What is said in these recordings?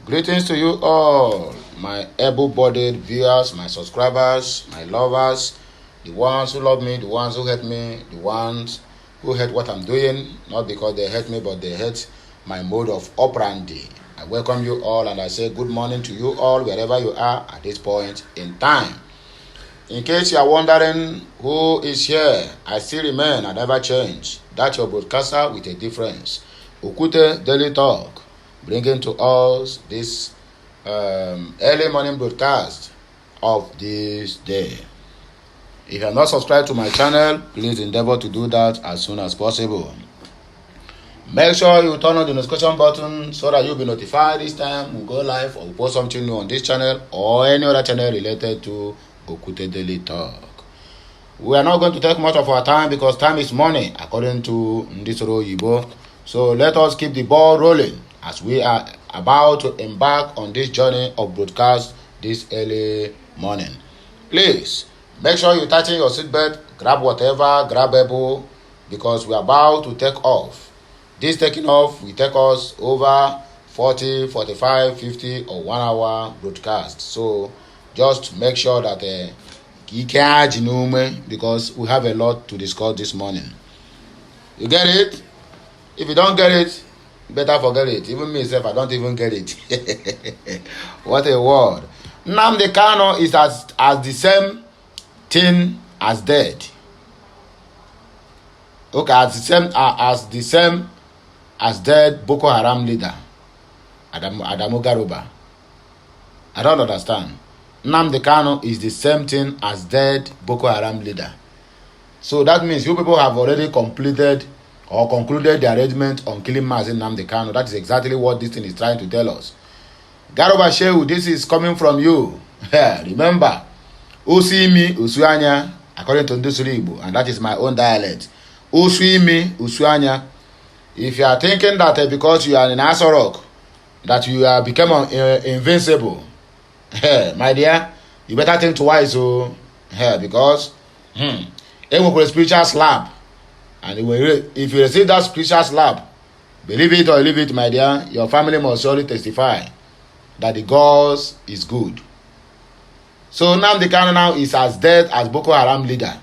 Greetings to you all, my able-bodied viewers, my subscribers, my lovers, the ones who love me, the ones who hate me, the ones who hate what I'm doing, not because they hate me, but they hate my mode of operandi. I welcome you all and I say good morning to you all wherever you are at this point in time. In case you are wondering who is here, I still remain and never change. That's your broadcaster with a difference. Okute Daily Talk, bringing to us this early morning broadcast of this day. If you are not subscribed to my channel, please endeavor to do that as soon as possible. Make sure you turn on the notification button so that you'll be notified each time we go live or we post something new on this channel or any other channel related to Okute Daily Talk. We are not going to take much of our time because time is money according to Ndisoro Yibo. So let us keep the ball rolling as we are about to embark on this journey of broadcast this early morning. Please make sure you tighten your seatbelt, grab whatever grabbable, because we are about to take off. This taking off will take us over 40, 45, 50 or 1 hour broadcast. So just make sure that because we have a lot to discuss this morning. You get it? If you don't get it, you better forget it. Even myself, I don't even get it. What a word. Nnamdi Kanu is as the same thing as dead. Okay, as the same as dead Boko Haram leader Adamu Garuba. I don't understand. Nnamdi Kanu is the same thing as dead Boko Haram leader. So that means you people have already completed or concluded the arrangement on killing Mazi Nnamdi Kanu. That is exactly what this thing is trying to tell us. Garuba Shehu, this is coming from you. Remember, Usimi Usuanya, according to Ndusuri Igbo, and that is my own dialect. Usimi Usuanya. If you are thinking that because you are in Asorok, that you are become invincible, my dear, you better think twice, because it will be a spiritual slap. And if you receive that spiritual slap, believe it or leave it, my dear, your family must surely testify that the God is good. So Nnamdi Kanu now is as dead as Boko Haram leader.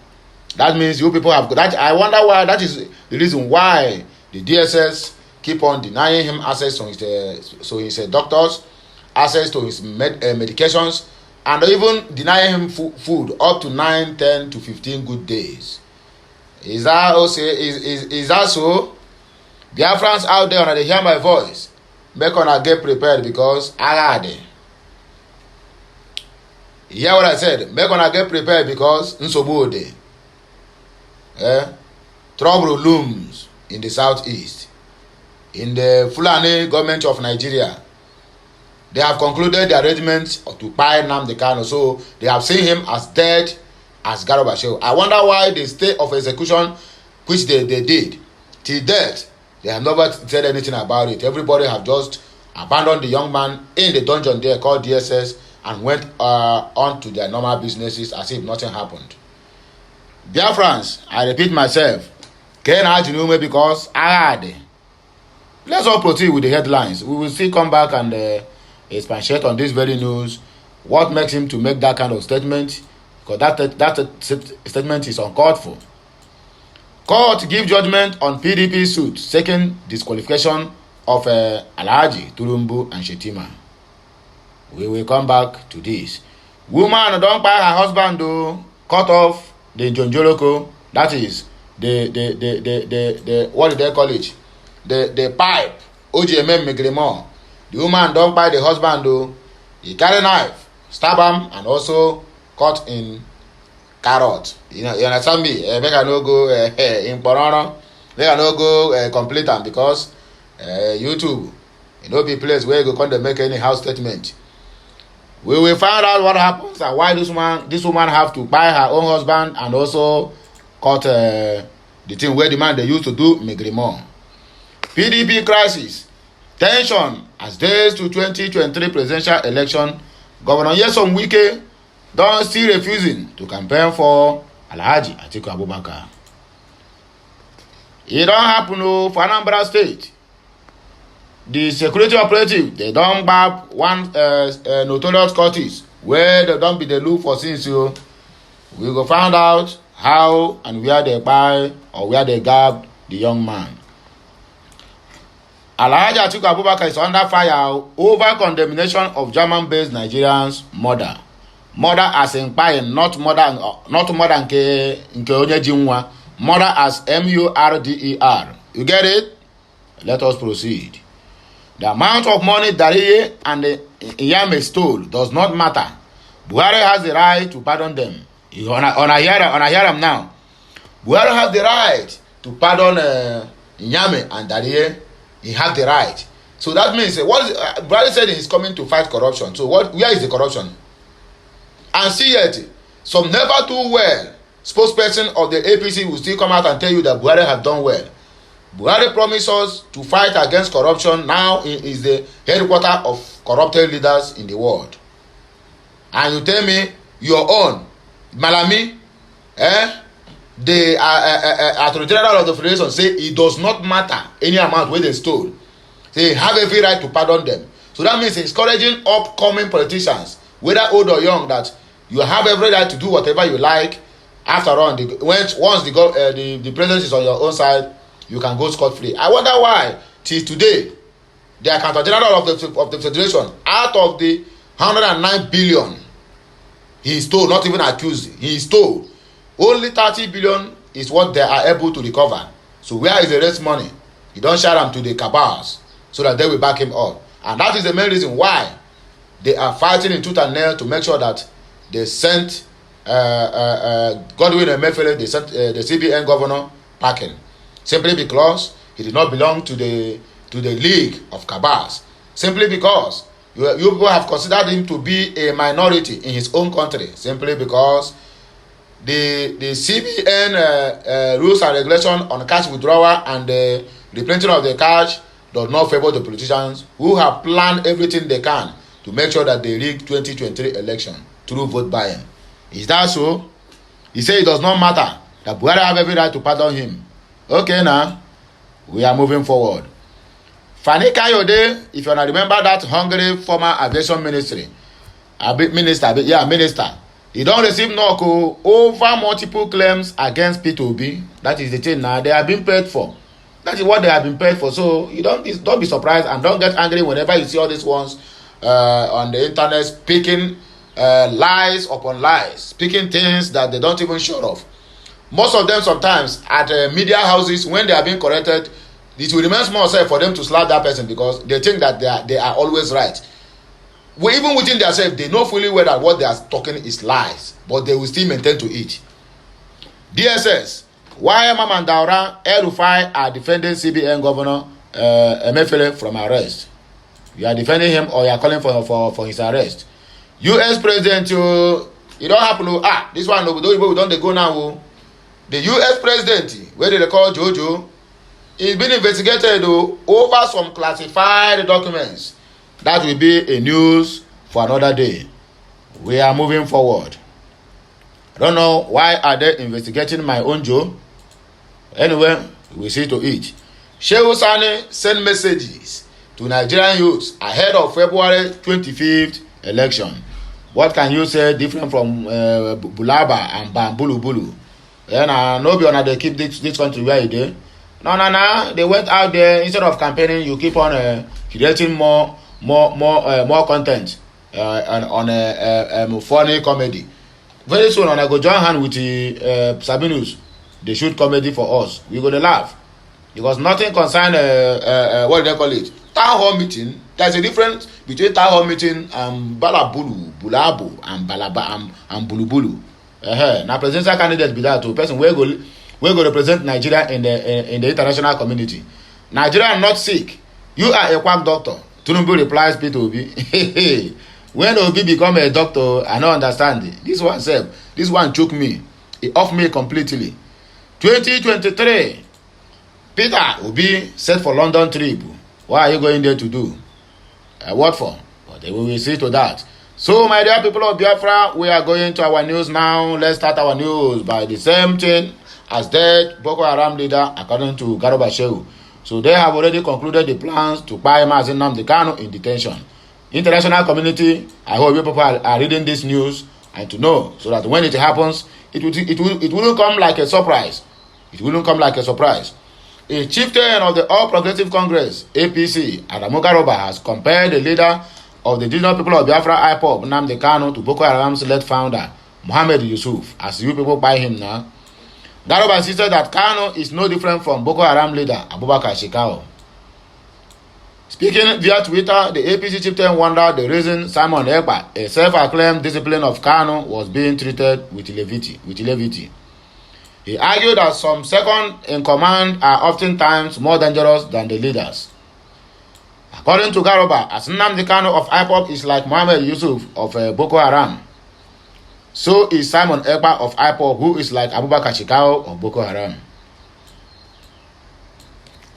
That means you people have that. I wonder why. That is the reason why the DSS keep on denying him access to his doctors, access to his medications, and even denying him food up to 9, 10 to 15 good days. Is that also is that so? Biafrans out there when they hear my voice, make una get prepared because agade. You hear what I said? Make una get prepared because nsogbu ode. Trouble looms in the southeast. In the Fulani government of Nigeria, they have concluded the arrangement to buy Nnamdi Kanu, so they have seen him as dead as Garuba Shehu. I wonder why the state of execution, which they did, till death, they have never said anything about it. Everybody have just abandoned the young man in the dungeon there called DSS and went on to their normal businesses as if nothing happened. Biafrans, I repeat myself, because let's all proceed with the headlines. We will still come back and expatiate on this very news. What makes him to make that kind of statement? Because that statement is uncalled for. Court give judgment on PDP suit seeking disqualification of Alhaji Turumbu and Shetima. We will come back to this. Woman don't buy her husband to cut off the Jonjoloko. That is the what did they call it? The pipe. OGMM Megremo. The woman don't buy the husband though. He carry knife, stab him, and also cut in carrot. You understand me? Make I no go in Porono. Make I no go complete them because YouTube, be place where you go come make any house statement. We will find out what happens and why this woman have to buy her own husband and also cut the thing where the man they used to do Megremo. PDP crisis. Tension as days to 2023 presidential election. Governor Nyesom Wike don't still refusing to campaign for Alhaji Atiku Abubakar. It don't happen for Anambra State. the security operative, they don't gbab one notorious cultist where they don't be the look for since you. We go find out how and where they buy or where they grab the young man. Alhaji Atiku Abubakar is under fire over condemnation of German-based Nigerians' murder. Murder as in buying, not murder nke onye jinwa. Murder as M-U-R-D-E-R. You get it? Let us proceed. The amount of money Dariye and Emee stole does not matter. Buhari has the right to pardon them. On a hear him now. Buhari has the right to pardon Emee and Dariye. He has the right. So that means Buhari said he's coming to fight corruption. So where is the corruption? And see yet, some never do well spokesperson of the APC will still come out and tell you that Buhari have done well. Buhari promised us to fight against corruption. Now he is the headquarters of corrupted leaders in the world. And you tell me your own Malami, the Attorney General of the Federation say it does not matter any amount where they stole. They have every right to pardon them. So that means encouraging upcoming politicians, whether old or young, that you have every right to do whatever you like. After all, once the president is on your own side, you can go scot-free. I wonder why till today the Accountant General of the Federation, out of the 109 billion he stole, not even accused, he stole, only 30 billion is what they are able to recover. So where is the rest money? You don't share them to the cabals so that they will back him up. And that is the main reason why they are fighting in tooth and nail to make sure that they sent Godwin Emefiele, they sent the CBN Governor packing, simply because he did not belong to the league of cabals, simply because you people have considered him to be a minority in his own country, simply because the CBN rules and regulations on cash withdrawal and the replenishing of the cash does not favor the politicians who have planned everything they can to make sure that they rig 2023 election through vote buying. Is that so? He said it does not matter, that Buhari have every right to pardon him. Okay, now we are moving forward. Fani Kayode, if you remember that Hungary former aviation minister. He don't receive knock over multiple claims against Peter Obi. That is the thing now. They have been paid for. That is what they have been paid for. So you don't be surprised and don't get angry whenever you see all these ones on the internet speaking lies upon lies, speaking things that they don't even show off. Most of them sometimes at media houses, when they are being corrected, it will remain small for them to slap that person because they think that they are always right. Even within themselves, they know fully well that what they are talking is lies, but they will still maintain to it. DSS, YMM and Daura, El-Rufai are defending CBN Governor Emefiele from arrest. You are defending him or you are calling for his arrest. US President, it don't happen. This one, we don't go now. The US President, where they call Jojo, is being investigated over some classified documents. That will be a news for another day. We are moving forward. I don't know why are they investigating my own Joe. Anyway, we see to it. Shehu Sani sent messages to Nigerian youths ahead of February 25th election. What can you say different from Bulaba and Bambulu? And no be on they keep this country where you do. No. They went out there instead of campaigning. You keep on creating more content on a funny comedy. Very soon, when I go join hand with the Sabinus, they shoot comedy for us. We go to laugh because nothing concern what do they call it? Town hall meeting. There's a difference between town hall meeting and Balabulu, Bulabu, and Balaba and Bulubulu. Now presidential candidate be that to person where go represent Nigeria in the international community. Nigeria are not sick. You are a quack doctor. Tinubu replies Peter Obi. When Obi become a doctor, I don't understand it. This one choke me. It off me completely. 2023. Peter Obi set for London trip. What are you going there to do? What for? But we will see to that. So, my dear people of Biafra, we are going to our news now. Let's start our news by the same thing as dead Boko Haram leader, according to Garuba Shehu. So they have already concluded the plans to buy Mazi Nnamdi Kanu in detention. International community, I hope you people are reading this news and to know, so that when it happens, it wouldn't come like a surprise. It wouldn't come like a surprise. A chieftain of the All Progressive Congress, APC, Adamu Garoba, has compared the leader of the indigenous people of Biafra, Ipob, Nnamdi Kanu, to Boko Haram's late founder, Mohammed Yusuf, as you people buy him now. Garoba insisted that Kanu is no different from Boko Haram leader, Abubakar Shekau. Speaking via Twitter, the APC chieftain wondered the reason Simon Ekpa, a self-acclaimed discipline of Kanu, was being treated with levity. He argued that some second-in-command are oftentimes more dangerous than the leaders. According to Garoba, as Nnamdi Kanu of Ipob is like Mohammed Yusuf of Boko Haram, so is Simon Ekpa of Ipob, who is like Abubakar Shekau of Boko Haram.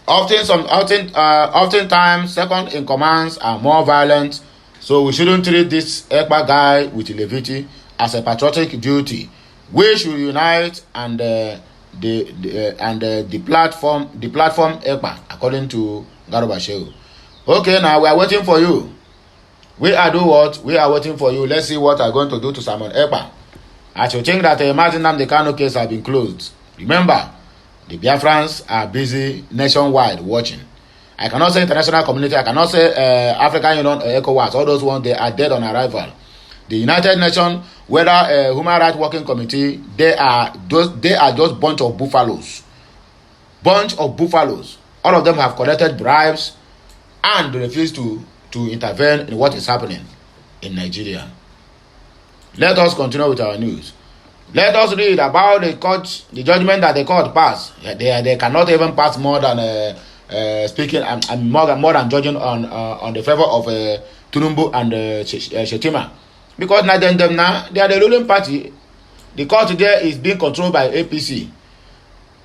Oftentimes, second-in-commands are more violent, so we shouldn't treat this Ekpa guy with levity as a patriotic duty. We should unite and the platform Ekpa, according to Garoba Shehu. Okay, now we are waiting for you. We are doing what? We are waiting for you. Let's see what are going to do to Simon Ekpa. I should think that the Mazi Nnamdi Kanu case has been closed. Remember, the Biafrans are busy nationwide watching. I cannot say international community. I cannot say African Union or ECOWAS. All those ones, they are dead on arrival. The United Nations, whether a Human Rights Working Committee, they are just bunch of buffaloes. All of them have collected bribes and they refuse to intervene in what is happening in Nigeria. Let us continue with our news. Let us read about the judgment that the court passed. They cannot even pass more than speaking and more than judging on the favor of Tinubu and Shettima. Because now they are the ruling party. The court there is being controlled by APC.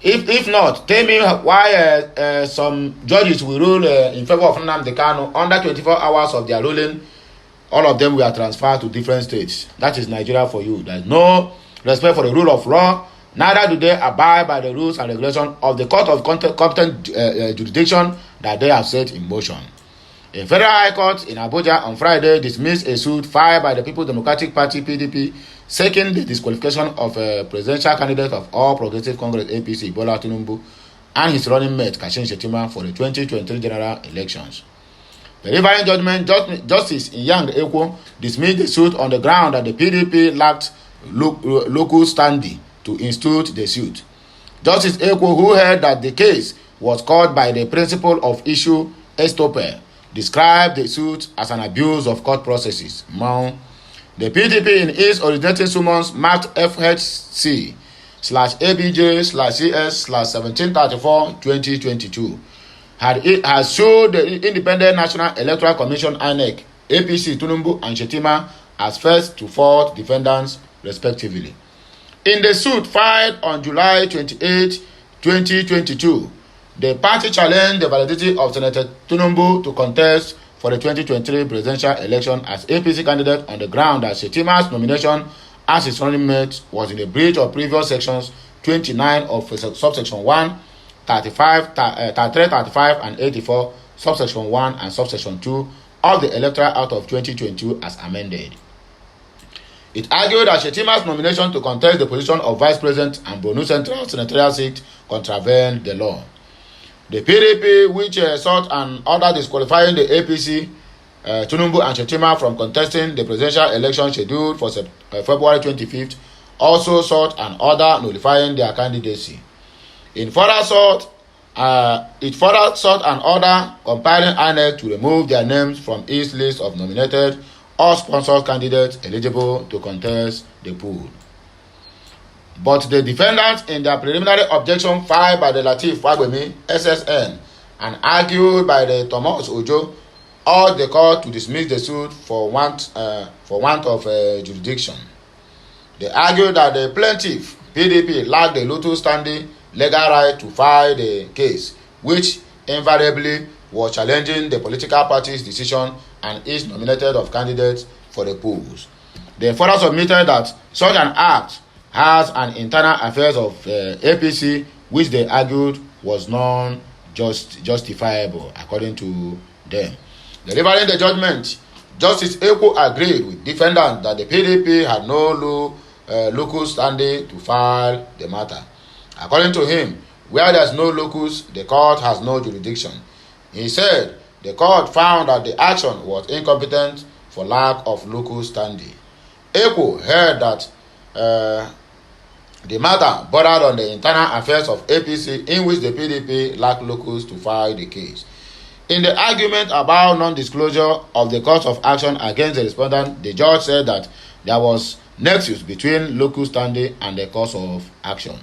If not, tell me why some judges will rule in favor of Nnamdi Kanu. Under 24 hours of their ruling, all of them were transferred to different states. That is Nigeria for you. There is no respect for the rule of law. Neither do they abide by the rules and regulations of the court of competent jurisdiction that they have set in motion. A federal high court in Abuja on Friday dismissed a suit filed by the People's Democratic Party (PDP) seeking the disqualification of a presidential candidate of All Progressive Congress (APC) Bola Tinubu and his running mate Kashim Shettima for the 2023 general elections. The reviewing judgment, Justice Inyang Ekwo, dismissed the suit on the ground that the PDP lacked local standing to institute the suit. Justice Ekwo, who heard that the case was called by the principle of issue estoppel, described the suit as an abuse of court processes. The PDP in its originating summons marked FHC/ABJ/CS/1734/2022 has sued the Independent National Electoral Commission (INEC), APC, Tinubu, and Shettima as first to fourth defendants, respectively. In the suit filed on July 28, 2022, the party challenged the validity of Senator Tinubu to contest for the 2023 presidential election as APC candidate on the ground that Shettima's nomination as his running mate was in a breach of previous sections 29 of subsection 1, 33, 35, and 84, subsection 1 and subsection 2 of the Electoral Act of 2022 as amended. It argued that Shettima's nomination to contest the position of Vice President and Borno Central Senatorial seat contravened the law. The PDP, which sought an order disqualifying the APC, Tinubu and Shettima from contesting the presidential election scheduled for February 25th, also sought an order nullifying their candidacy. It further sought an order compelling INEC to remove their names from its list of nominated or sponsored candidates eligible to contest the pool. But the defendants, in their preliminary objection filed by the Lateef Fagbemi, SSN, and argued by the Thomas Ojo, urged the court to dismiss the suit for want of jurisdiction. They argued that the plaintiff, PDP, lacked the legal standing legal right to file the case, which invariably was challenging the political party's decision and its nominated of candidates for the polls. They further submitted that such an act has an internal affairs of APC, which they argued was non-jurisdictional. justifiable, according to them. Delivering the judgment, Justice Atiku agreed with defendants that the PDP had no locus standi to file the matter. According to him, where there is no locus, the court has no jurisdiction. He said the court found that the action was incompetent for lack of locus standi. Atiku heard that the matter bordered on the internal affairs of APC, in which the PDP lacked locus to file the case. In the argument about non-disclosure of the course of action against the respondent, the judge said that there was nexus between locus standi and the course of action.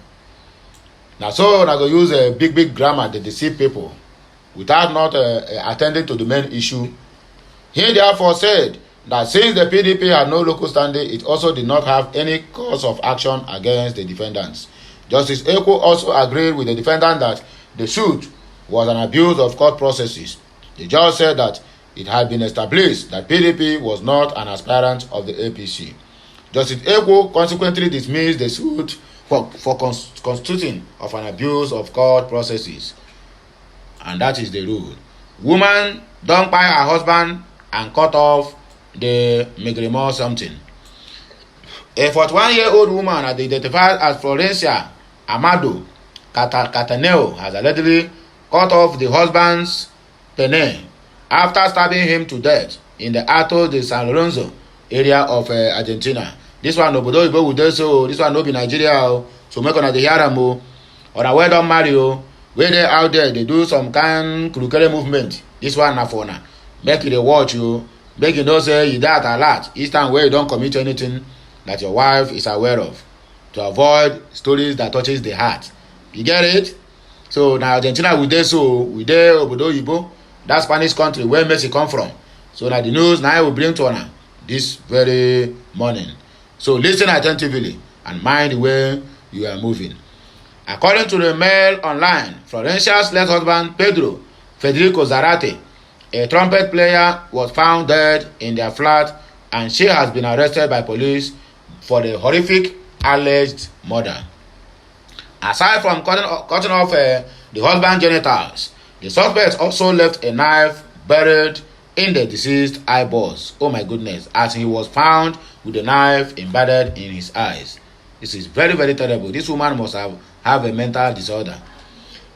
Now, so I go use a big grammar to deceive people without not attending to the main issue. He therefore said that since the PDP had no locus standi, it also did not have any course of action against the defendants. Justice Atiku also agreed with the defendant that the suit was an abuse of court processes. The judge said that it had been established that PDP was not an aspirant of the APC. Justice Atiku consequently dismissed the suit for constituting of an abuse of court processes. And that is the rule. Woman don't buy her husband and cut off the megrimo something. A 41-year-old woman identified as Florencia Amado Cataneo has allegedly cut off the husband's pene after stabbing him to death in the Alto de San Lorenzo area of Argentina. This one obodo ibo wude so this one no be Nigeria so make una dey hear am o. Una well don marry o. Wey dey out there dey do some kind krukere movement. This one na for una. Make you dey watch o. Make you know say you dey at alert each time wey you don commit anything that your wife is aware of, to avoid stories that touches the heart. You get it? So na Argentina we dey obodo oyibo, that Spanish country where Messi come from. So na the news na I will bring to una this very morning. So listen attentively and mind the way you are moving. According to the Mail Online, Florencia's late husband Pedro Federico Zarate, a trumpet player, was found dead in their flat, and she has been arrested by police for the horrific alleged murder. Aside from cutting off the husband's genitals, the suspect also left a knife buried in the deceased eyeballs. Oh my goodness, as he was found with the knife embedded in his eyes. This is very terrible. This woman must have a mental disorder.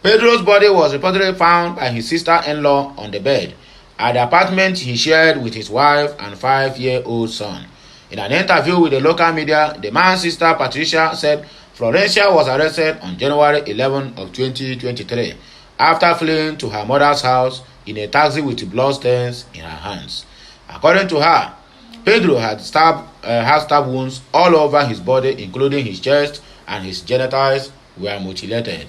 Pedro's body was reportedly found by his sister-in-law on the bed at the apartment he shared with his wife and 5-year-old son. In an interview with the local media, the man's sister Patricia said Florencia was arrested on January 11 of 2023 after fleeing to her mother's house in a taxi with bloodstains in her hands. According to her, Pedro had stab wounds all over his body, including his chest, and his genitals were mutilated.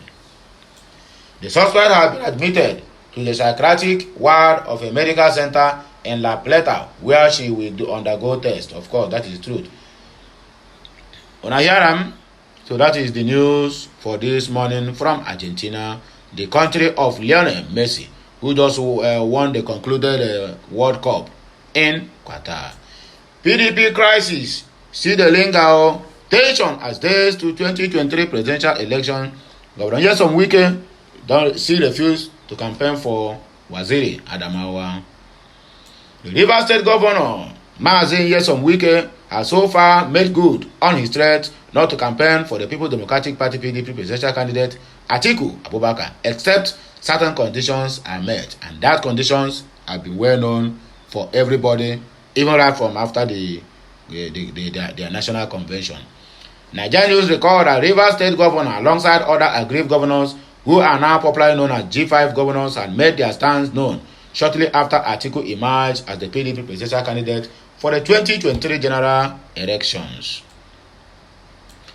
The suspect had been admitted to the psychiatric ward of a medical center in La Plata, where she will undergo tests. Of course, that is the truth. Una hear am? So that is the news for this morning from Argentina, the country of Lionel Messi, who just won the concluded World Cup in Qatar. PDP crisis, see the linger, tension as days to 2023 presidential election. Governor Nyesom Wike don't refuse to campaign for Waziri Adamawa. The Rivers State Governor Maazị Nyesom Wike has so far made good on his threat not to campaign for the People's Democratic Party PDP presidential candidate Atiku Abubakar, except certain conditions are met, and that conditions have been well known for everybody, even right from after their national convention. Nigerian news record that Rivers State Governor, alongside other aggrieved governors who are now popularly known as G5 governors, had made their stance known shortly after Atiku emerged as the PDP presidential candidate for the 2023 general elections.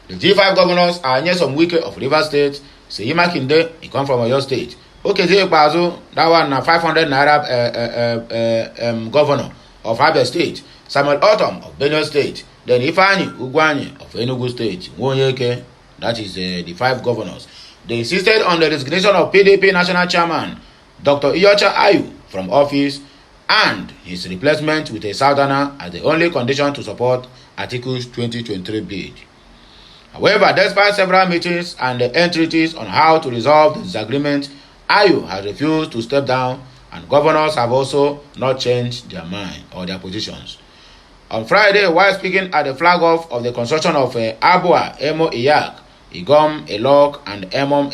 The G5 governors are Nyesom Wike of Rivers State, Seyi Makinde, he come from Oyo State. Okezie Ikpeazu, that one na 500 naira governor of Abia State. Samuel Otom of Benue State. Then Ifeanyi Ugwuanyi of Enugu State. Nwonyeke, that is the 5 governors. They insisted on the resignation of PDP national chairman Dr. Iyorchia Ayu from office and his replacement with a southerner as the only condition to support Atiku's 2023 bid. However, despite several meetings and the entreaties on how to resolve the disagreement, Ayu has refused to step down, and governors have also not changed their mind or their positions. On Friday, while speaking at the flag-off of the construction of Abua, Emo Iyak, Igom, Elok, and Emom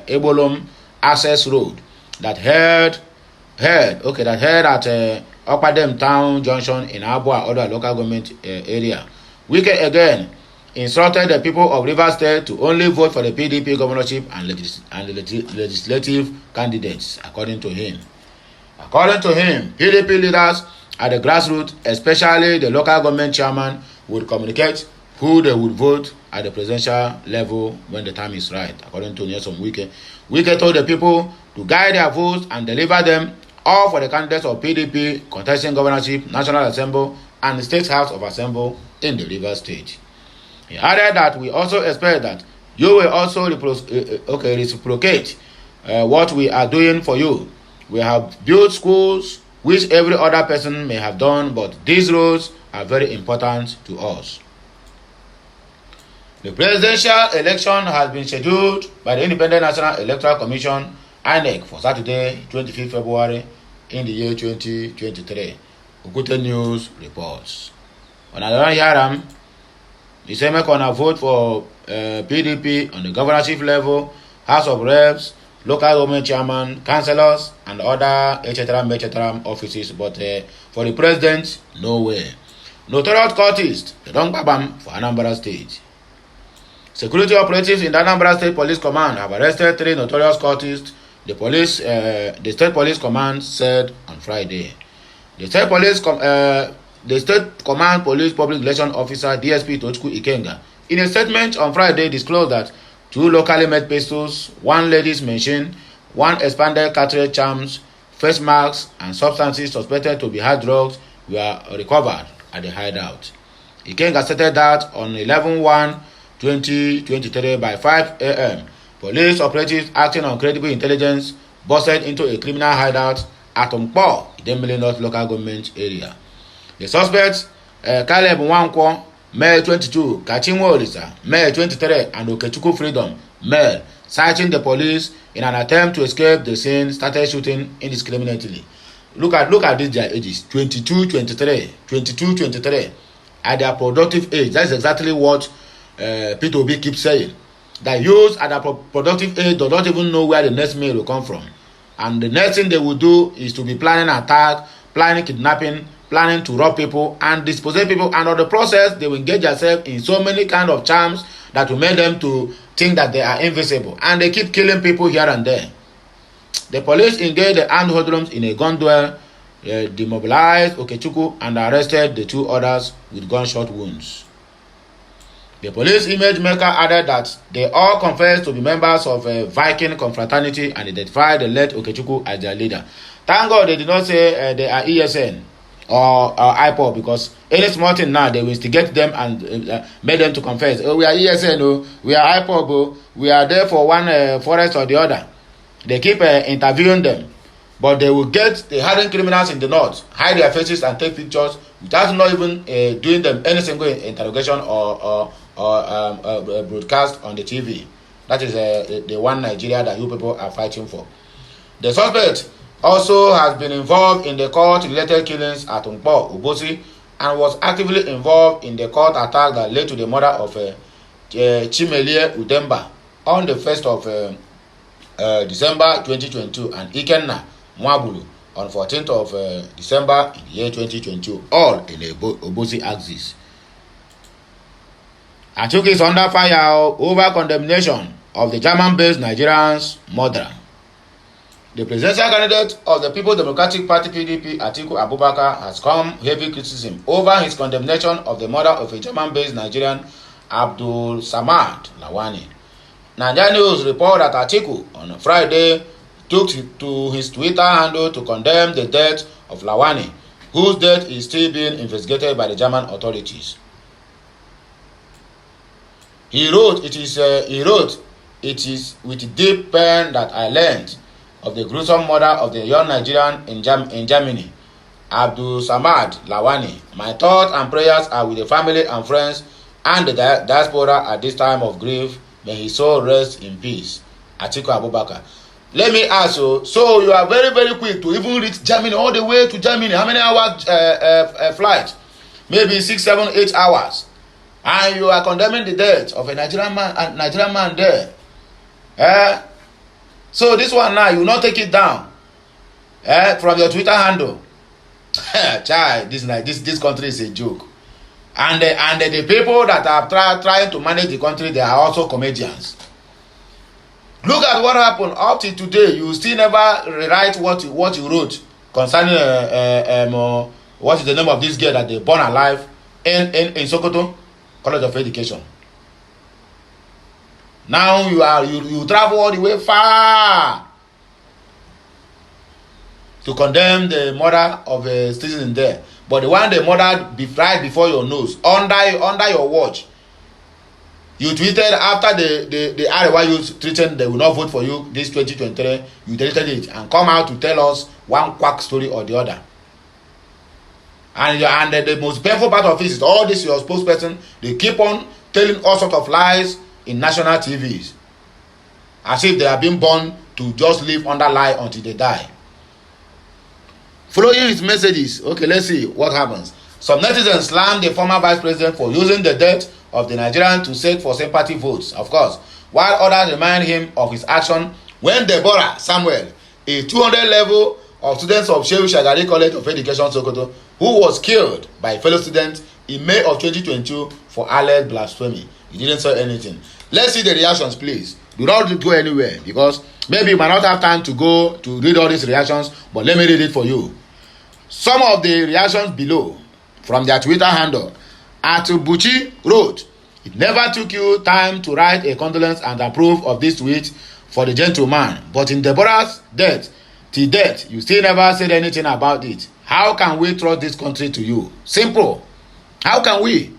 Ebolom access road that held at Okpadem Town Junction in Abua, other local government area, Wike again instructed the people of Rivers State to only vote for the PDP governorship and legislative candidates, according to him. According to him, PDP leaders at the grassroots, especially the local government chairman, would communicate who they would vote at the presidential level when the time is right, according to Nelson Wike. Wike told the people to guide their votes and deliver them all for the candidates of PDP contesting governorship, National Assembly, and the State House of Assembly in the Rivers State. He added that we also expect that you will also reciprocate what we are doing for you. We have built schools, which every other person may have done, but these roads are very important to us. The presidential election has been scheduled by the Independent National Electoral Commission, INEC, for Saturday, 25th February in the year 2023. Okute News reports. When I don't hear them, the same gonna vote for PDP on the governorship level, House of Reps, local government chairman, councillors, and other etc. offices, but for the president, no way. Notorious cultists, they don't babam for Anambra State. Security operatives in the Anambra State Police Command have arrested 3 notorious cultists, the State Police Command said on Friday. The State Command Police Public Relations Officer DSP Tochukwu Ikenga, in a statement on Friday, disclosed that 2 locally made pistols, 1 ladies' machine, 1 expanded cartridge charms, face masks, and substances suspected to be hard drugs were recovered at the hideout. Ikenga stated that on 11/1/2023 by 5 a.m., police operatives acting on credible intelligence busted into a criminal hideout at Umpo, Idemili North local government area. The suspects, Caleb Nwankwo, male 22, Kachinwo Olisa, male 23, and Okechukwu Freedom, male, citing the police in an attempt to escape the scene, started shooting indiscriminately. Look at these their ages, 22, 23, at their productive age. That's exactly what Peter Obi keeps saying. That youths at their productive age do not even know where the next meal will come from. And the next thing they will do is to be planning attack, planning kidnapping, planning to rob people and dispossess people, and on the process they will engage themselves in so many kind of charms that will make them to think that they are invisible, and they keep killing people here and there. The police engaged the armed hoodlums in a gun duel, demobilized Okechukwu and arrested the 2 others with gunshot wounds. The police image maker added that they all confessed to be members of a Viking confraternity and identified the late Okechukwu as their leader. Thank God they did not say they are ESN or Ipob, because any small thing now they will instigate them and make them to confess. Oh, we are ESN, oh, we are Ipob, oh, we are there for one forest or the other. They keep interviewing them, but they will get the hardened criminals in the north, hide their faces and take pictures without not even doing them any single interrogation or broadcast on the TV. That is the one Nigeria that you people are fighting for. The suspect also has been involved in the court-related killings at Umpo, Ubosi, and was actively involved in the court attack that led to the murder of Chimelie Udemba on the 1st of December 2022 and Ikenna Mwabulu on 14th of December in the year 2022, all in the Ubosi axis. Atiku is under fire over condemnation of the German-based Nigerian's murder. The presidential candidate of the People's Democratic Party PDP, Atiku Abubakar, has come heavy criticism over his condemnation of the murder of a German-based Nigerian, Abdul Samad Lawani. Nigeria News report that Atiku on Friday took to his Twitter handle to condemn the death of Lawani, whose death is still being investigated by the German authorities. He wrote, it is with deep pain that I learned of the gruesome murder of the young Nigerian in Germany, Abdul Samad Lawani. My thoughts and prayers are with the family and friends and the diaspora at this time of grief. May his soul rest in peace. Atiku Abubakar. Let me ask you. So you are very, very quick to even reach Germany, all the way to Germany. How many hours flight? Maybe 6, 7, 8 hours. And you are condemning the death of a Nigerian man there. So this one now, you will not take it down from your Twitter handle. Child, this country is a joke. And the people that are trying to manage the country, they are also comedians. Look at what happened up to today. You still never rewrite what you wrote concerning what is the name of this girl that they born alive in Sokoto College of Education. Now you travel all the way far to condemn the murder of a citizen there, but the one they murdered right before your nose, under your watch. You tweeted after the Arewa youth threatened they will not vote for you this 2023. You deleted it and come out to tell us one quack story or the other. And the most painful part of it is all this your spokesperson, they keep on telling all sorts of lies in national TVs, as if they have been born to just live under lie until they die. Following his messages, okay, let's see what happens. Some netizens slammed the former vice president for using the death of the Nigerian to seek for sympathy votes, of course, while others remind him of his action when Deborah Samuel, a 200 level of students of Shehu Shagari College of Education Sokoto, who was killed by a fellow student in May of 2022 for alleged blasphemy. He didn't say anything. Let's see the reactions, please. Do not go anywhere, because maybe you might not have time to go to read all these reactions, but let me read it for you. Some of the reactions below from their Twitter handle. Atiku wrote, "It never took you time to write a condolence and approve of this tweet for the gentleman, but in Deborah's death, till death, you still never said anything about it. How can we trust this country to you?" Simple. How can we?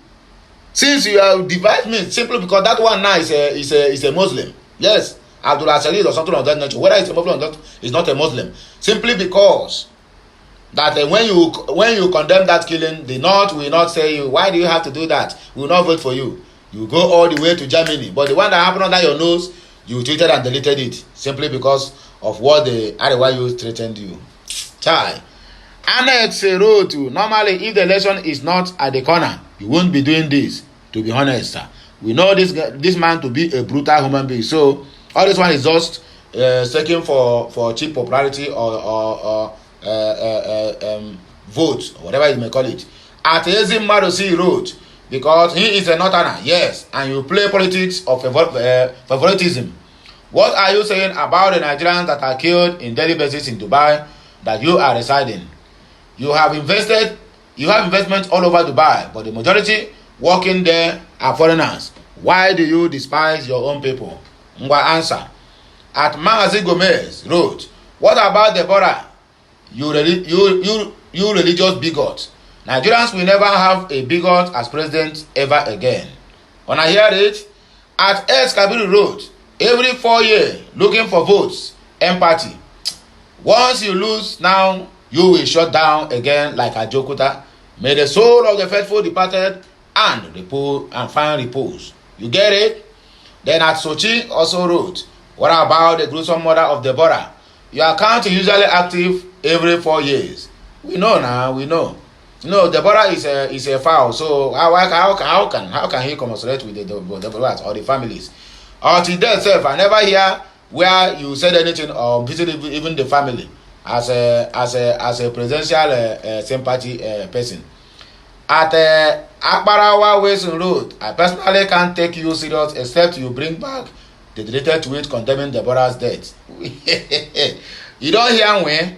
Since you have divided me, simply because that one now is a Muslim. Yes, Abdullah Salid or something of that nature. Whether it's a Muslim or not, is not a Muslim. Simply because that when you condemn that killing, the North will not say, why do you have to do that? We will not vote for you. You go all the way to Germany. But the one that happened under your nose, you tweeted and deleted it simply because of what the Arewa youth threatened you. Chai. Annex wrote, normally if the election is not at the corner, you won't be doing this, to be honest. We know this man to be a brutal human being. So all this one is just seeking for cheap popularity or votes, or whatever you may call it. Atezim Marosi wrote, because he is a northerner, yes, and you play politics of favoritism. What are you saying about the Nigerians that are killed in daily basis in Dubai that you are residing? You have investment all over Dubai, but the majority working there are foreigners. Why do you despise your own people? Ngwa answer. At Magazi Gomez wrote, what about Deborah? You religious bigot. Nigerians will never have a bigot as president ever again. When I hear it, at S. Kabiru wrote, every 4 years, looking for votes, empathy. Once you lose now, you will shut down again like a Jokuta. May the soul of the faithful departed and find repose. You get it? Then at Sochi also wrote, what about the gruesome murder of Deborah? Your account is usually active every 4 years. We know now, we know. You know, Deborah is a foul, so how can he commiserate with the Deborahs or the families? Or to death self, I never hear where you said anything or visited even the family as a presidential sympathy person. At Akbarawa Wilson Road, I personally can't take you serious except you bring back the deleted tweet condemning Deborah's death. You don't hear when?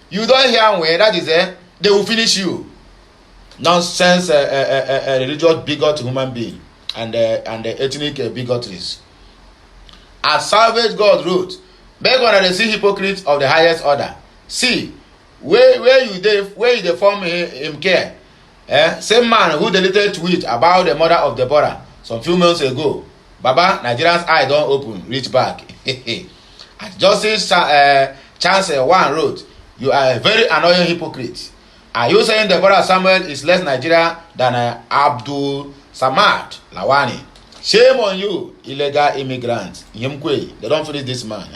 You don't hear when? That is they will finish you. Nonsense, a religious bigot human being and ethnic bigotries. As Salvage God wrote, beg on the see hypocrites of the highest order. See, where you form him care. Same man who deleted tweet about the murder of Deborah some few months ago. Baba, Nigerians' eye don't open, reach back. At Justice Chancellor One wrote, you are a very annoying hypocrite. Are you saying Deborah Samuel is less Nigeria than Abdul Samad Lawani? Shame on you, illegal immigrants. They don't finish this man.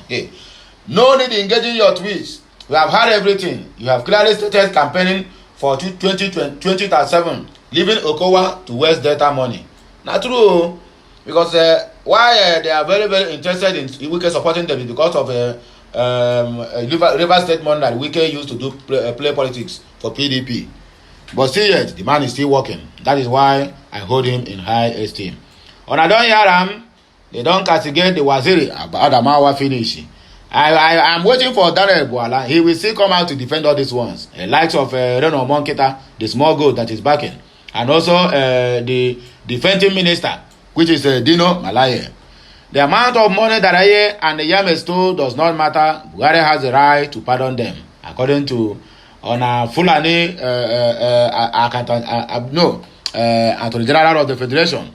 No need engaging your tweets. We have heard everything. You have clearly stated campaigning for 2027, leaving Okowa to West Delta money. Not true, because why they are very, very interested in Wike supporting them is because of River State money that Wike used to do play politics for PDP. But still yet, the man is still working. That is why I hold him in high esteem. When I don't hear them, they don't castigate the Waziri about Adamawa finish. I am waiting for Daniel Buala. He will still come out to defend all these ones. The likes of Reno Monketa, the small goat that is backing. And also the defending minister, which is Dino Malaye. The amount of money that Aye and the Yame stole does not matter. Buhari has the right to pardon them. According to Fulani Attorney General of the Federation.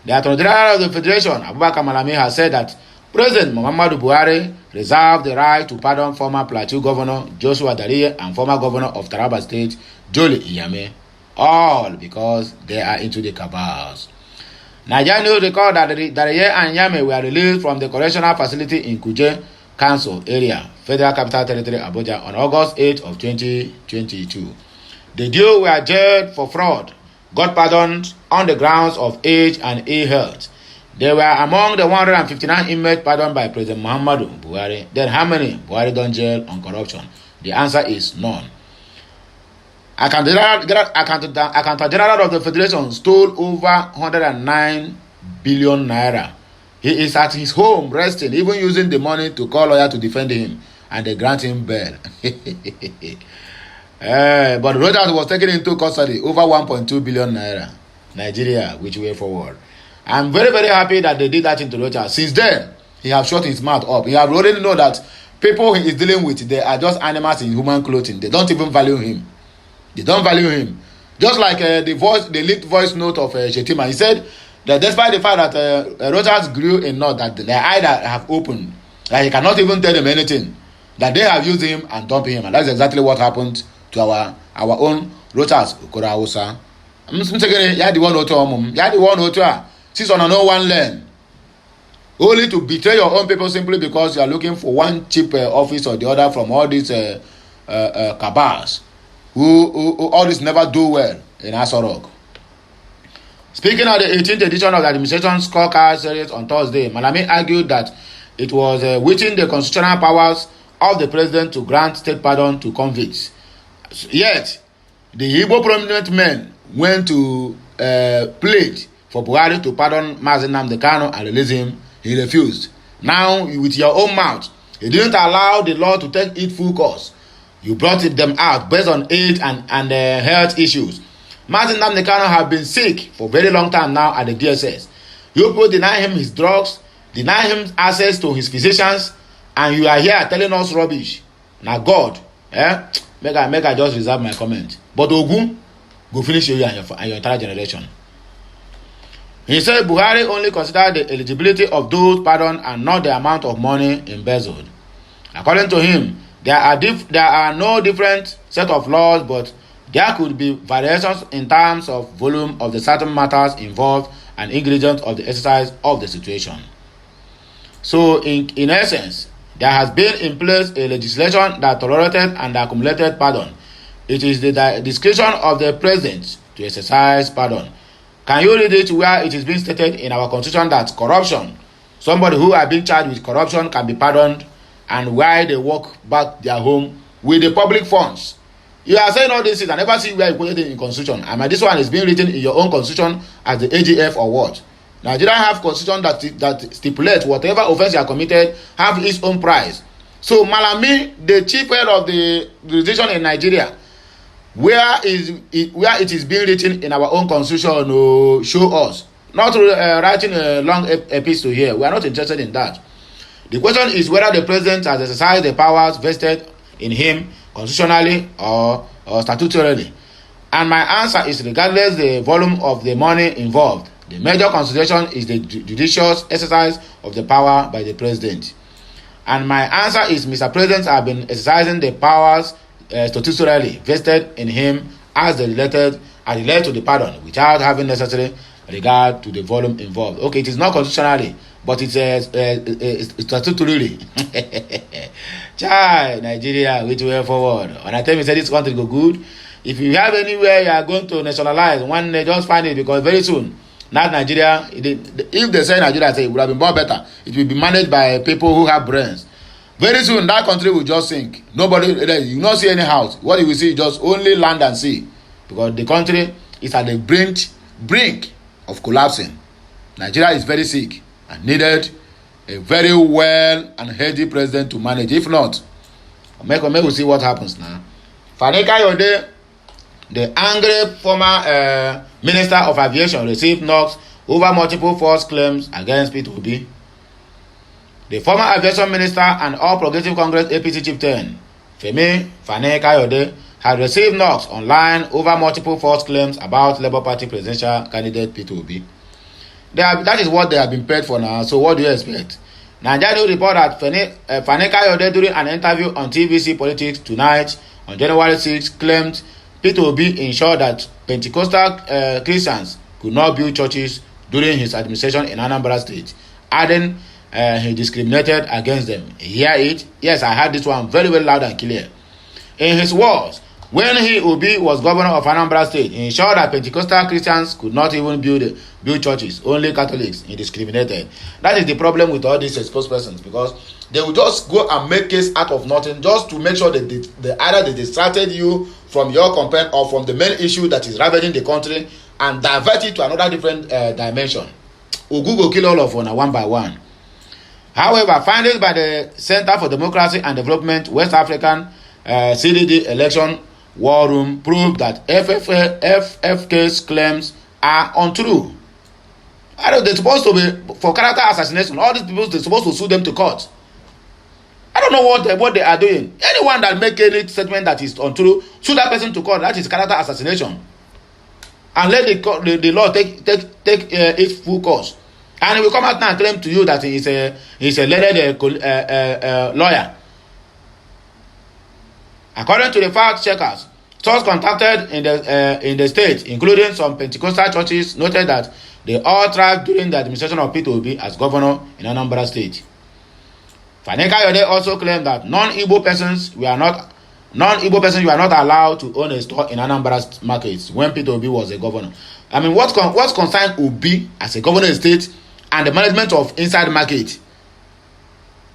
The Attorney General of the Federation, Abubakar Malami, has said that President Muhammadu Buhari reserved the right to pardon former Plateau Governor Joshua Dariye and former Governor of Taraba State, Jolly Iyame, all because they are into the cabals. Nigeria News record that Dariye and Iyame were released from the correctional facility in Kuje Council area, Federal Capital Territory, Abuja, on August 8 of 2022. The duo were jailed for fraud, got pardoned on the grounds of age and ill health. They were among the 159 inmates pardoned by President Muhammadu Buhari. Then how many Buhari done jail on corruption? The answer is none. Accountant General of the Federation stole over 109 billion naira. He is at his home resting, even using the money to call lawyer to defend him, and they grant him bail. But Rogers was taken into custody over 1.2 billion naira. Nigeria, which way forward? I'm very, very happy that they did that into Rogers. Since then, he has shut his mouth up. He have already know that people he is dealing with, they are just animals in human clothing. They don't even value him. They don't value him. Just like the leaked voice note of Shetima. He said that despite the fact that Rogers grew enough that their eyes have opened, that he cannot even tell them anything, that they have used him and dumped him. And that's exactly what happened to our own Rogers Okorausa. I'm saying, yeah, the one who since on no one learn, only to betray your own people simply because you are looking for one cheap office or the other from all these cabals who all this never do well in Asorok. Speaking of the 18th edition of the administration scorecard series on Thursday, Malami argued that it was within the constitutional powers of the president to grant state pardon to convicts. Yet, the Igbo prominent men went to plead for Buhari to pardon Mazi Nnamdi Kanu and release him. He refused. Now, with your own mouth, you didn't allow the law to take its full course. You brought them out based on age and health issues. Mazi Nnamdi Kanu have been sick for a very long time now at the DSS. You people deny him his drugs, deny him access to his physicians, and you are here telling us rubbish. Now God, make I just reserve my comment. But Ogun, go finish you and your entire generation. He said Buhari only considered the eligibility of those pardoned and not the amount of money embezzled. According to him, there are no different set of laws, but there could be variations in terms of volume of the certain matters involved and ingredients of the exercise of the situation. So, in essence, there has been in place a legislation that tolerated and accumulated pardon. It is the discretion of the president to exercise pardon. Can you read it where it is being stated in our constitution that corruption, somebody who has been charged with corruption can be pardoned, and why they walk back their home with the public funds? You are saying all this things, I never see where you put it in constitution. And this one is being written in your own constitution as the AGF or what? Nigeria have constitution that stipulates whatever offense you are committed have its own price. So Malami, the chief head of the jurisdiction in Nigeria, where it is being written in our own constitution, show us. Not writing a long epistle here. We are not interested in that. The question is whether the president has exercised the powers vested in him constitutionally or statutorily. And my answer is regardless the volume of the money involved, the major consideration is the judicial exercise of the power by the president. And my answer is Mr. President has been exercising the powers statutorily vested in him as related to the pardon without having necessary regard to the volume involved. Okay, it is not constitutionally, but it's statutory. Chai, Nigeria, which way forward? When I tell me say this country go good, if you have anywhere you are going to nationalize, one day just find it, because very soon, not Nigeria, if they say Nigeria, say it would have been more better. It will be managed by people who have brains. Very soon, that country will just sink. Nobody, you will not see any house. What you will see is just only land and sea, because the country is at the brink of collapsing. Nigeria is very sick and needed a very well and healthy president to manage. If not, make we see what happens now. Fanika Yode, the angry former Minister of Aviation, received knocks over multiple false claims against Peter Obi. The former Aviation Minister and All Progressive Congress APC chieftain, Femi Fani-Kayode, had received knocks online over multiple false claims about Labour Party presidential candidate Peter Obi. That is what they have been paid for now, so what do you expect? Nigeria report that Fani-Kayode, during an interview on TVC Politics Tonight on January 6, claimed Peter Obi ensured that Pentecostal Christians could not build churches during his administration in Anambra State, adding he discriminated against them. Hear it? Yes, I heard this one very, very loud and clear. In his words, when Obi was governor of Anambra State, he ensured that Pentecostal Christians could not even build churches, only Catholics. He discriminated. That is the problem with all these exposed persons, because they will just go and make case out of nothing just to make sure that either they distracted you from your campaign or from the main issue that is ravaging the country and divert it to another different dimension. Ogu go kill all of them one by one. However, findings by the Center for Democracy and Development West African CDD election war room proved that FFK's claims are untrue. I don't know, they're supposed to be for character assassination. All these people, they're supposed to sue them to court. I don't know what they are doing. Anyone that make any statement that is untrue, sue that person to court. That is character assassination. And let the law take its full course. And he will come out now and claim to you that he's a learned lawyer. According to the fact checkers, those contacted in the state, including some Pentecostal churches, noted that they all thrived during the administration of Peter Obi as governor in Anambra State. Fani-Kayode also claimed that non-Igbo persons were not allowed to own a store in Anambra markets when Peter Obi was a governor. I mean, what concerned Obi as a governor of state and the management of inside market?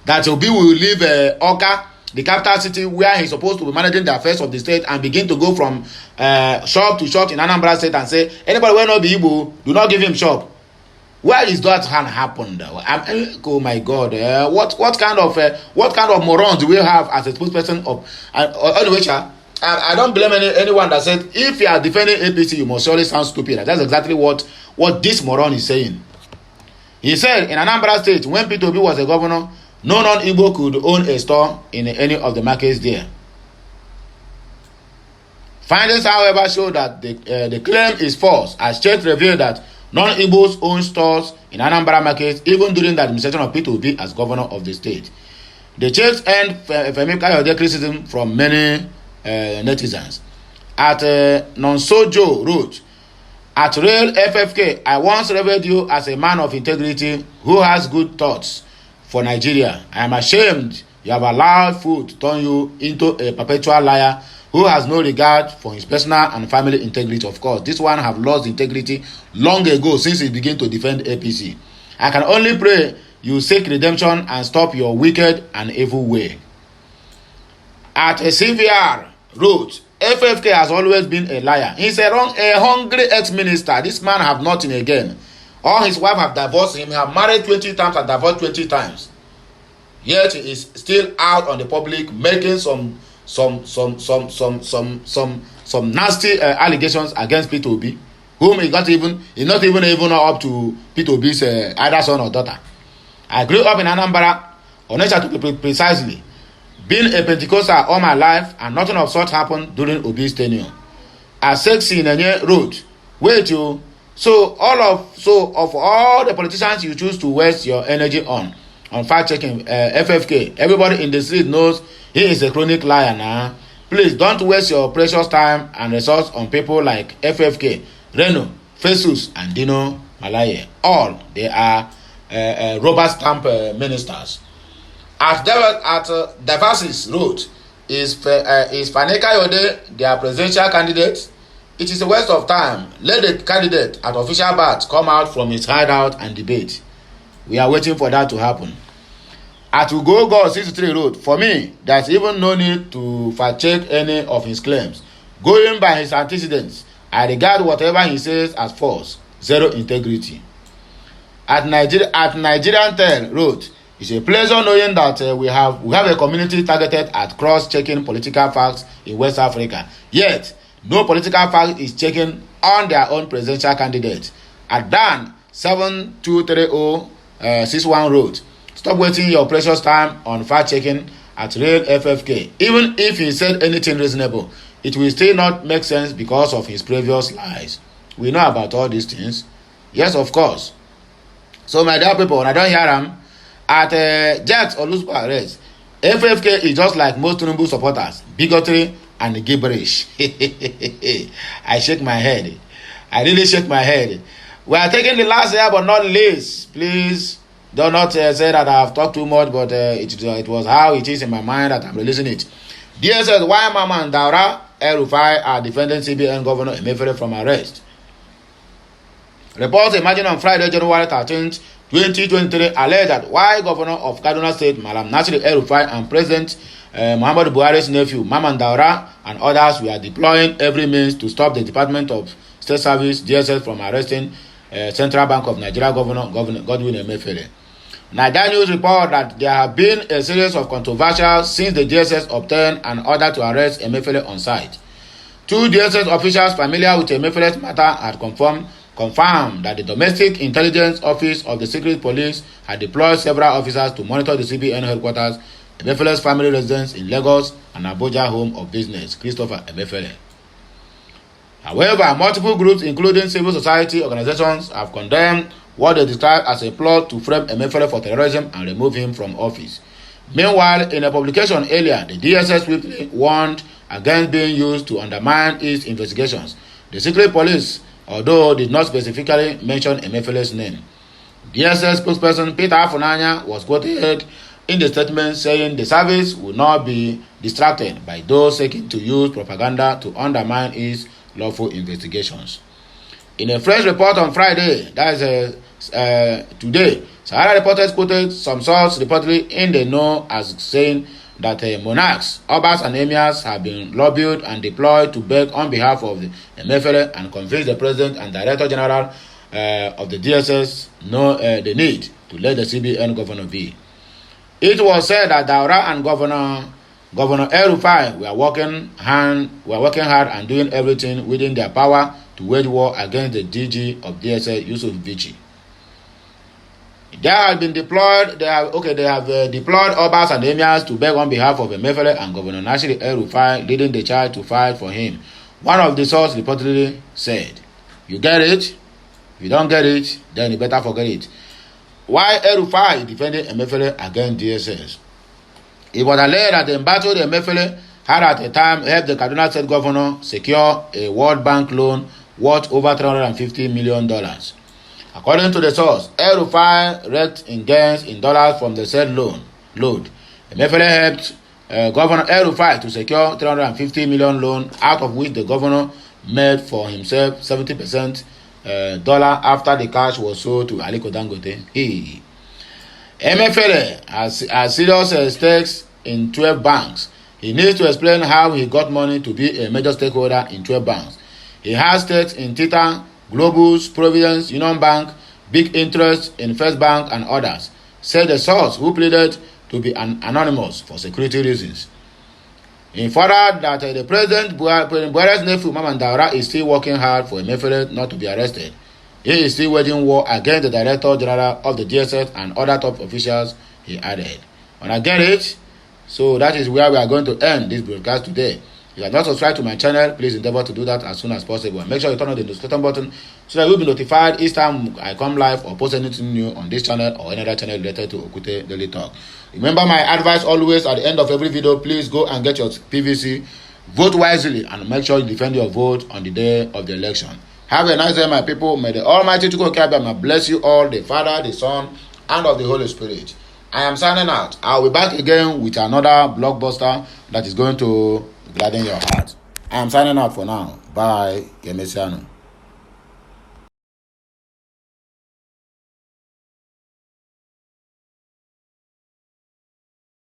That Obi will leave Oka, the capital city, where he's supposed to be managing the affairs of the state, and begin to go from shop to shop in Anambra State and say, anybody will not be Igbo, do not give him shop. Where is that happened? Oh my God! What kind of morons do we have as a spokesperson of? Anyway, I don't blame anyone that said if you are defending APC, you must surely sound stupid. That's exactly what this moron is saying. He said in Anambra State, when Peter Obi was a governor, no non-Igbo could own a store in any of the markets there. Findings, however, show that the claim is false, as checks revealed that non-Igbos own stores in Anambra markets even during the administration of Peter Obi as governor of the state. The checks earned Femi-Kayode criticism from many netizens. At Nonsojo wrote, "At real FFK, I once revered you as a man of integrity who has good thoughts for Nigeria. I am ashamed you have allowed food to turn you into a perpetual liar who has no regard for his personal and family integrity." Of course, this one have lost integrity long ago since he began to defend APC. I can only pray you seek redemption and stop your wicked and evil way. At a CVR wrote, FFK has always been a liar. He's a hungry ex-minister. This man have nothing again. All his wife have divorced him. He have married 20 times and divorced 20 times. Yet he is still out on the public making some nasty allegations against Peter Obi, whom he not even up to Peter Obi's either son or daughter. I grew up in Anambra, Onitsha to be precisely, being a Pentecostal all my life, and nothing of such happened during Obi's tenure. As Sexy Nenye wrote, wait you, so of all the politicians you choose to waste your energy on fact checking FFK, everybody in the street knows he is a chronic liar now. Please don't waste your precious time and resources on people like FFK, Reno, Festus, and Dino Malaye. All they are rubber stamp ministers. At Diversities Road, is Faneka Yode their presidential candidate? It is a waste of time. Let the candidate at official bat come out from his hideout and debate. We are waiting for that to happen. At Ugogo 63 Road, for me, there's even no need to fact-check any of his claims. Going by his antecedents, I regard whatever he says as false, zero integrity. At Nigerian Tel Road, it's a pleasure knowing that we have a community targeted at cross-checking political facts in West Africa. Yet, no political fact is checking on their own presidential candidate. At Dan 723061 Road, stop wasting your precious time on fact-checking at Real FFK. Even if he said anything reasonable, it will still not make sense because of his previous lies. We know about all these things. Yes, of course. So, my dear people, when I don't hear them, at Jets or Lusco arrest, FFK is just like most Tinubu supporters, bigotry and gibberish. I shake my head. I really shake my head. We are taking the last year, but not least. Please do not say that I have talked too much, but it was how it is in my mind that I'm releasing it. DSS, why Mama and Daura El-Rufai are defending CBN Governor Emee from arrest. Reports emerging on Friday, January 13th, 2023 alleged that while Governor of Kaduna State, Malam Nasir El-Rufai, and President Muhammadu Buhari's nephew, Maman Daura, and others were deploying every means to stop the Department of State Service, DSS, from arresting Central Bank of Nigeria Governor Godwin Emefiele. Nigeria News report that there have been a series of controversies since the DSS obtained an order to arrest Emefiele on site. Two DSS officials familiar with Emefiele's matter had confirmed that the Domestic Intelligence Office of the Secret Police had deployed several officers to monitor the CBN headquarters, Emefiele's family residence in Lagos, and Abuja home of business, Christopher Emefiele. However, multiple groups, including civil society organizations, have condemned what they describe as a plot to frame Emefiele for terrorism and remove him from office. Meanwhile, in a publication earlier, the DSS swiftly warned against being used to undermine its investigations. The secret police, although did not specifically mention Emefiele's name. DSS spokesperson Peter Obi was quoted in the statement saying the service will not be distracted by those seeking to use propaganda to undermine its lawful investigations. In a fresh report on Friday, that is today, Sahara reporters quoted some sources reportedly in the know as saying that monarchs, Obas and Emirs have been lobbied and deployed to beg on behalf of the Emefiele and convince the President and Director General of the DSS the need to let the CBN Governor be. It was said that Daura and Governor El-Rufai were working hard and doing everything within their power to wage war against the DG of DSS, Yusuf Bichi. They have deployed Obas and Emirs to beg on behalf of Emefiele and Governor Nasir El-Rufai, leading the charge to fight for him. One of the sources reportedly said, "You get it? If you don't get it, then you better forget it." Why El-Rufai defended Emefiele against DSS? It was alleged that the embattled Emefiele had at the time helped the Kaduna State Governor secure a World Bank loan worth over $350 million. According to the source, El-Rufai raked in gains in dollars from the said loan. Emefiele helped Governor El-Rufai to secure $350 million loan, out of which the governor made for himself 70% dollar after the cash was sold to Aliko Dangote. Emefiele has serious stakes in 12 banks. He needs to explain how he got money to be a major stakeholder in 12 banks. He has stakes in Tita, Globus, Providence, Union Bank, big interest in First Bank and others, said the source who pleaded to be anonymous for security reasons. He furthered that the President Buhari's nephew, Maman Daura, is still working hard for Emefiele not to be arrested. He is still waging war against the Director General of the DSS and other top officials, he added. When I get it, so that is where we are going to end this broadcast today. If you are not subscribed to my channel, please endeavor to do that as soon as possible. And make sure you turn on the notification button so that you will be notified each time I come live or post anything new on this channel or any other channel related to Okute Daily Talk. Remember my advice always at the end of every video, please go and get your PVC, vote wisely, and make sure you defend your vote on the day of the election. Have a nice day, my people. May the Almighty Atiku bless you all, the Father, the Son, and of the Holy Spirit. I am signing out. I'll be back again with another blockbuster that is going to gladden your heart. I am signing out for now. Bye. Emesiano.